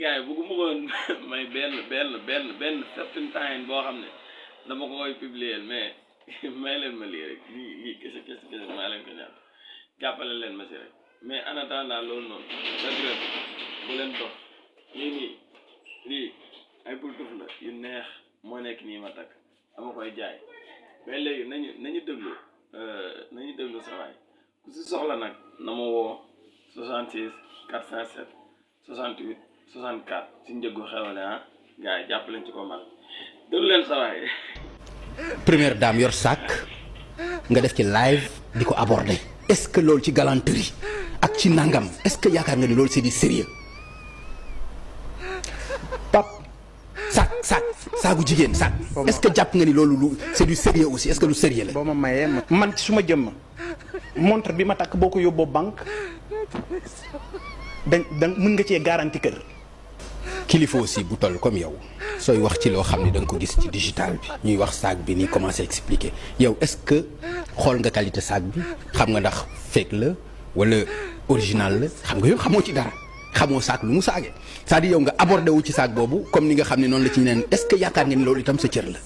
gars yi bëgguma woon may benn certain time boo xam ne dama ko koy publier mais may leen ma lii rek lii kese maa leen ko ñaan jàppale leen ma si rek mais en attendant loolu noonu dëgg bu leen dox lii ay bultuf la yu neex moo nekk nii ma takk dama koy jaay mais léegi nañu déglu sa waay ku si soxla nag na ma woo 66 407 68 64 si njëggu xewale gars yi jàpp leen ci ko mal déglu leen sa waay première dame yor sac nga def ci live di ko aborder est-ce que loolu ci galanterie ak ci nangam est-ce que yaakaar nga ni loolu c'est du sérieux pap saagu jigéen sac est-ce que jàpp nga ni loolu c'est du sérieux aussi est-ce que lu sérieux la boo ma mayee man ci suma jëmm montre bi ma takk boo ko yóbboo banque da mën nga cee garanti kër kilifa aussi bu toll comme yow sooy wax ci loo xam ne da nga ko gis ci digital bi ñuy wax sac bi ni commencé expliquer yow est-ce que xool nga qualité sac bi xam nga ndax fake la wala original la xam nga yow xamoo ci dara xamoo sac lu mu saage c'est-à-dire yow nga abordé wu ci sac boobu comme ni nga xam ne noonu la ci neen est-ce que yaakaar nga ni loolu itam sa cër la